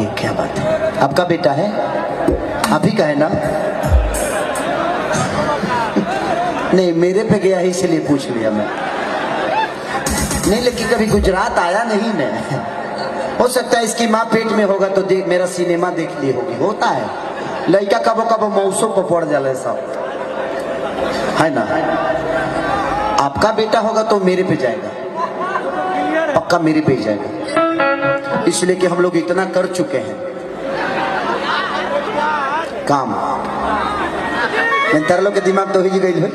अरे क्या बात है, आपका बेटा है? आप ही का है ना? नहीं, मेरे पे गया है इसलिए पूछ लिया मैं। नहीं, लेकिन कभी गुजरात आया नहीं मैं। हो सकता है इसकी माँ पेट में होगा तो देख, मेरा सिनेमा देख ली होगी। होता है, लड़का कबो कबो मौसों को पड़ जाला सब, है ना? आपका बेटा होगा तो मेरे पे जाएगा, पक्का मेरे पे ही जाएगा, इसलिए कि हम लोग इतना कर चुके हैं काम। मैं तार लोग के दिमाग तो ही गई है।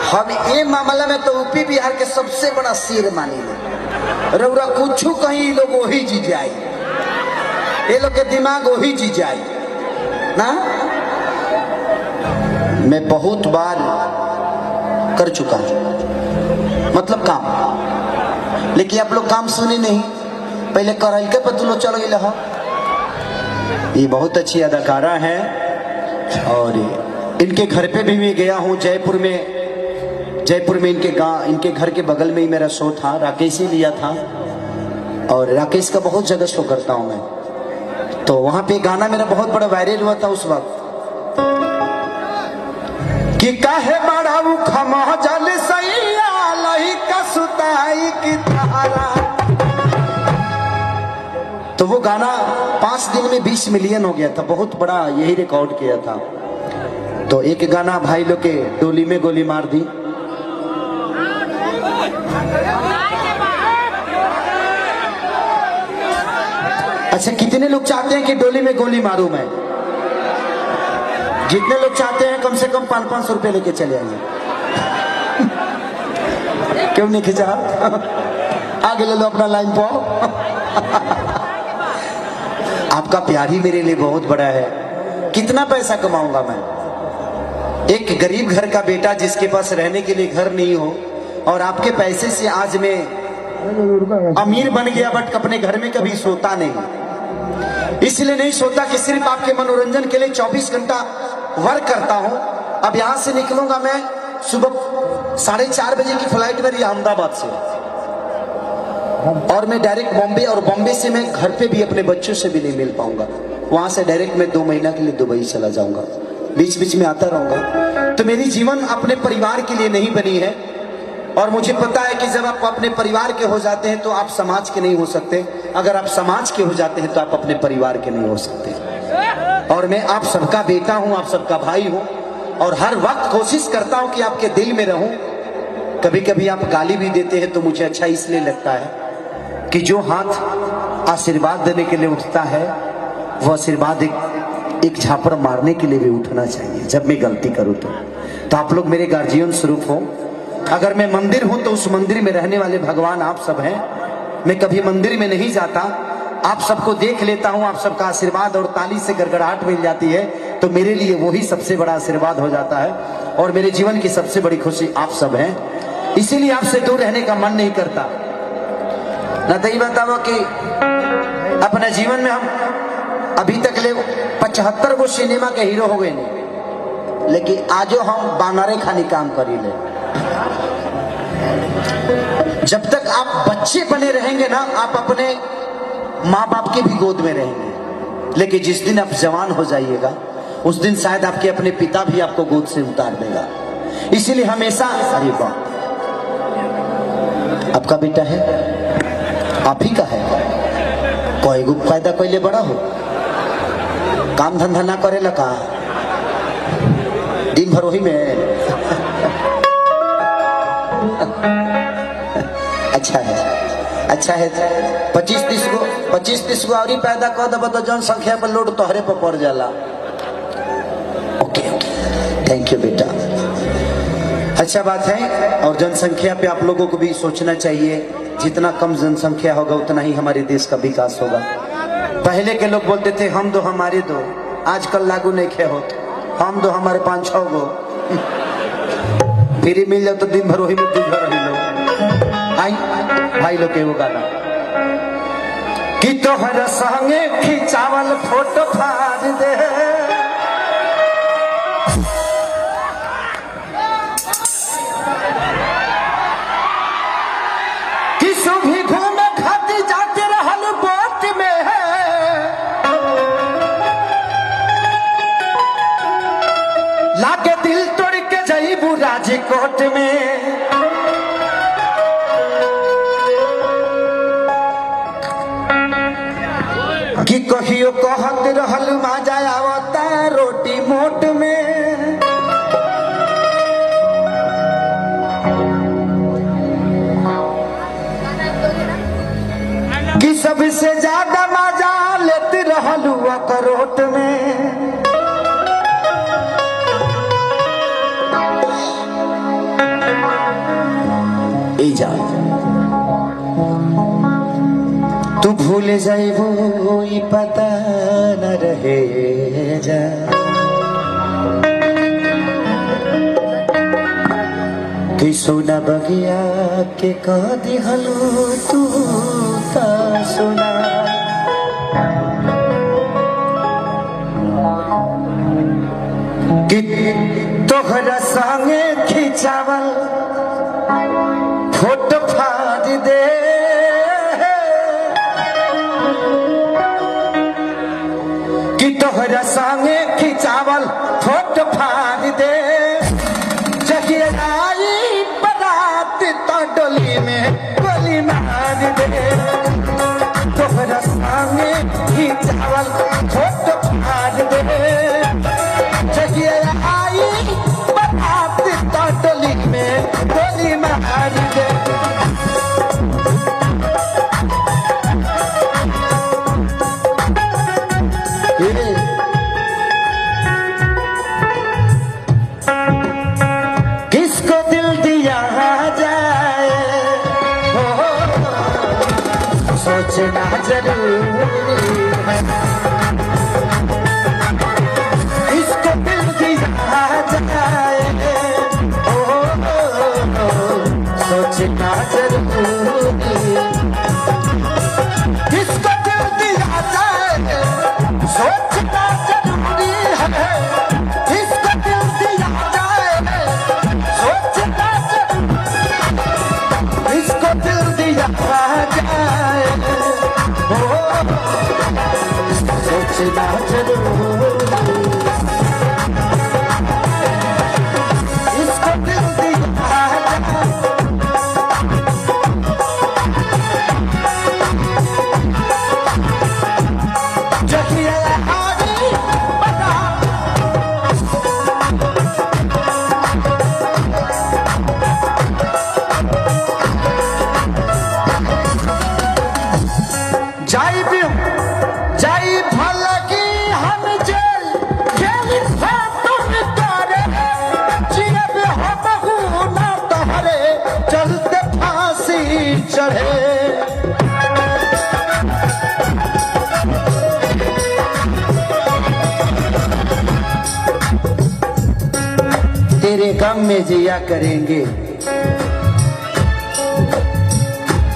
हम ये मामला में तो यूपी बिहार के सबसे बड़ा शेर मानी ले। रउरा कुछ कहीं लोग वही जी जाए, ये लोग के दिमाग वही जी जाए ना। मैं बहुत बार कर चुका हूं, मतलब काम, लेकिन आप लोग काम सुने नहीं। पहले करल के पतुलो चल गए हो। ये बहुत अच्छी अदाकारा है और इनके घर पे भी मैं गया हूँ। जयपुर में इनके घर के बगल में ही मेरा शो था, राकेश ही लिया था और राकेश का बहुत जगह शो करता हूँ मैं। तो वहां पे गाना मेरा बहुत बड़ा वायरल हुआ था उस वक्त कि काहे बड़ाऊ खमा जल सैया लही का सुताई की तारा। तो वो गाना 5 दिन में 20 मिलियन हो गया था, बहुत बड़ा यही रिकॉर्ड किया था। तो एक गाना भाई लोग के डोली में गोली मार दी। अच्छा, कितने लोग चाहते हैं कि डोली में गोली मारूं मैं? जितने लोग चाहते हैं कम से कम 500-500 रुपए लेके चले आइए। क्यों नहीं खिंचा? आगे ले लो अपना लाइन पाओ। आपका प्यार ही मेरे लिए बहुत बड़ा है। कितना पैसा कमाऊंगा मैं? एक गरीब घर का बेटा जिसके पास रहने के लिए घर नहीं हो और आपके पैसे से आज मैं अमीर बन गया, बट अपने घर में कभी सोता नहीं। इसलिए नहीं सोता कि सिर्फ आपके मनोरंजन के लिए 24 घंटा वर्क करता हूं। अब यहां से निकलूंगा मैं सुबह 4:30 बजे की फ्लाइट मेरी अहमदाबाद से, और मैं डायरेक्ट बॉम्बे, और बॉम्बे से मैं घर पे भी अपने बच्चों से भी नहीं मिल पाऊंगा। वहां से डायरेक्ट मैं 2 महीना के लिए दुबई चला जाऊंगा, बीच बीच में आता रहूंगा। तो मेरी जीवन अपने परिवार के लिए नहीं बनी है, और मुझे पता है कि जब आप अपने परिवार के हो जाते हैं तो आप समाज के नहीं हो सकते। अगर आप समाज के हो जाते हैं तो आप अपने परिवार के नहीं हो सकते। और मैं आप सबका बेटा हूं, आप सबका भाई हूं, और हर वक्त कोशिश करता हूं कि आपके दिल में रहूं। कभी कभी आप गाली भी देते हैं तो मुझे अच्छा इसलिए लगता है कि जो हाथ आशीर्वाद देने के लिए उठता है वो आशीर्वाद एक झापड़ मारने के लिए भी उठना चाहिए जब मैं गलती करूं तो आप लोग मेरे गार्जियन स्वरूप हो। अगर मैं मंदिर हूं तो उस मंदिर में रहने वाले भगवान आप सब हैं। मैं कभी मंदिर में नहीं जाता, आप सबको देख लेता हूं, आप सबका आशीर्वाद और ताली से गड़गड़ाहट मिल जाती है, तो मेरे लिए वही सबसे बड़ा आशीर्वाद हो जाता है, और मेरे जीवन की सबसे बड़ी खुशी आप सब हैं। इसीलिए आपसे दूर रहने का मन नहीं करता। ना तो ये बताओ कि अपने जीवन में हम अभी तक ले 75 गो सिनेमा के हीरो हो गए नहीं, लेकिन आजो हम बानरे खानी काम करी ले। जब तक आप बच्चे बने रहेंगे ना, आप अपने माँ बाप के भी गोद में रहेंगे, लेकिन जिस दिन आप जवान हो जाइएगा उस दिन शायद आपके अपने पिता भी आपको गोद से उतार देगा। इसीलिए हमेशा, अरे वाह, आपका बेटा है, आप ही का है, कोई गो फायदा कोई ले बड़ा हो, काम धंधा ना करे लगा, दिन भर वही में। अच्छा है, अच्छा है। 25-30 गो और पैदा कर दब तो जनसंख्या पर लोड तोहरे पर पड़ जाला। ओके, थैंक यू बेटा, अच्छा बात है। और जनसंख्या पे आप लोगों को भी सोचना चाहिए, जितना कम जनसंख्या होगा उतना ही हमारे देश का विकास होगा। पहले के लोग बोलते थे हम दो हमारे दो, आजकल लागू नहीं खे होते, हम दो हमारे 5-6 गो। फिर मिल जाओ तो दिन भर वही में रही लो। आई भाई लोग के वो गाना कि तोहर संगे खिंचावल फोटो फाड़ दे, कि सुभी घूमे जैबू राजकोट में कि कहियो कहत रहल मजा आवता रोटी मोट में कि सबसे ज्यादा मजा लेते रहलू अखरोट में जा तू भूल जाइबो ई पता न रहे जा कि सोना बगिया के कह दिहलो तू ता सोना कि तोहरा संगे खिंचावल फोटो फाड़ दे कि तोहरा संगे खिंचावल फोटो फाड़ दे जहिया आई बारात तो डोली में गोली मार दे तोहरा संगे खिंचावल फोटो फाड़ दे जहिया आई बारात तो डोली में गोली मार दे किसको दिल दिया जाए सोचना जरूरी है इसको दिल दिया जाए सोचना जरूरी इसको दिल दिया जाए सोचना जरूरी है इसको दिल दिया जाए सोचना जरूरी इसको दिल दिया जाए सोचना जरूरी इसको दिल दिया जाई भलगी हम जेल जेल से तुम तारे जियब हम ना तोहरे चलते फांसी चढ़े तेरे गम में जिया करेंगे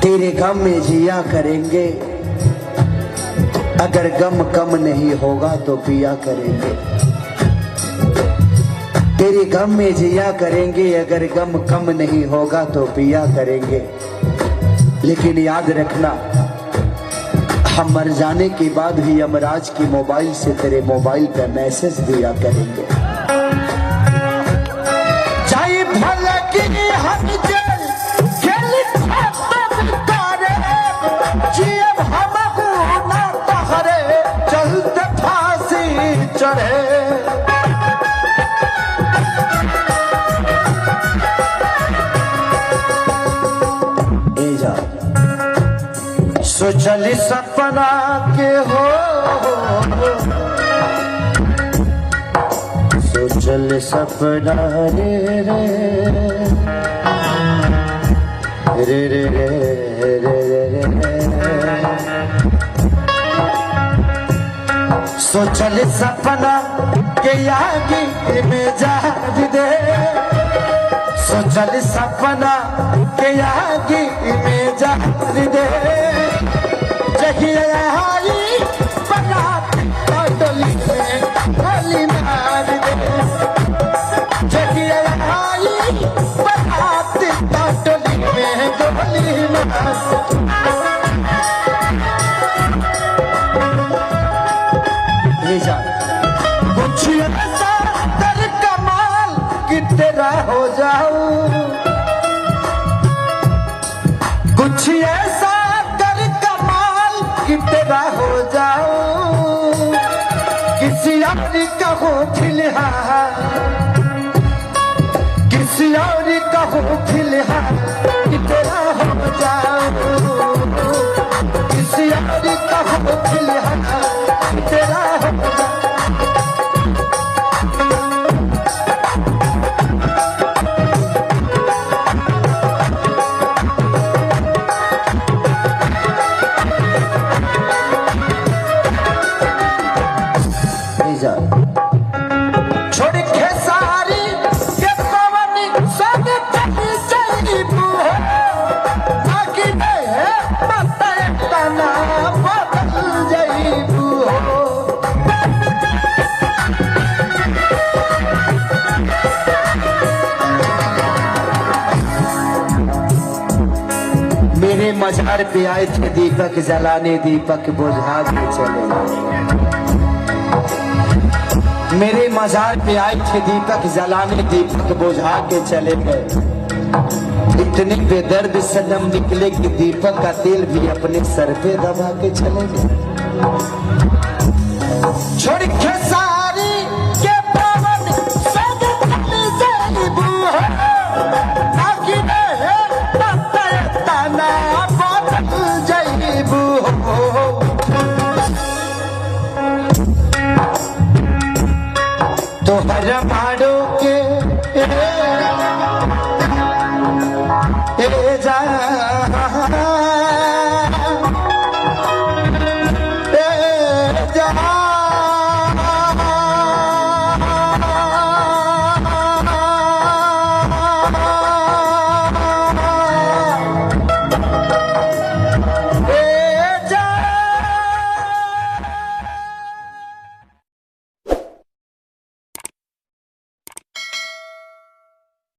तेरे गम में जिया करेंगे अगर गम कम नहीं होगा तो पिया करेंगे तेरे गम में जिया करेंगे अगर गम कम नहीं होगा तो पिया करेंगे लेकिन याद रखना हम मर जाने के बाद भी यमराज की मोबाइल से तेरे मोबाइल पे मैसेज दिया करेंगे चाहे भला कि हम जेल खेल जियब हम ना तोहरे चलते फांसी चढ़े सोचल सपना के हो सोचल सपना रे रे रे रे रे रे रे सोचल सपना के आगे में जाग दे सोचल सपना के आगे में जाग दे जहिया आई बारात डोली में गोली मार दे जहिया आई बारात डोली में गोली मार दे कुछ ऐसा कर कमाल कि तेरा हो कुछ ऐसा कर कमाल कि तेरा हो जाऊं, किसी और का हो फिलहाल, किसी और का हो फिलहाल कि तेरा हो जाऊं, किसी और का हो फिलहाल कि तेरा हो जाऊं। छोड़ खेसारी के पवन संग चली जाइबू हो, आगे तना बदल जाइबू हो। मेरे मजार पे आए थे दीपक जलाने, दीपक बुझा के चले गए। मेरे मजार पे आए थे दीपक जलाने, दीपक बुझा के चले गए। इतने बेदर्द सनम निकले कि दीपक का तेल भी अपने सर पे दबा के चले गए। छोड़ के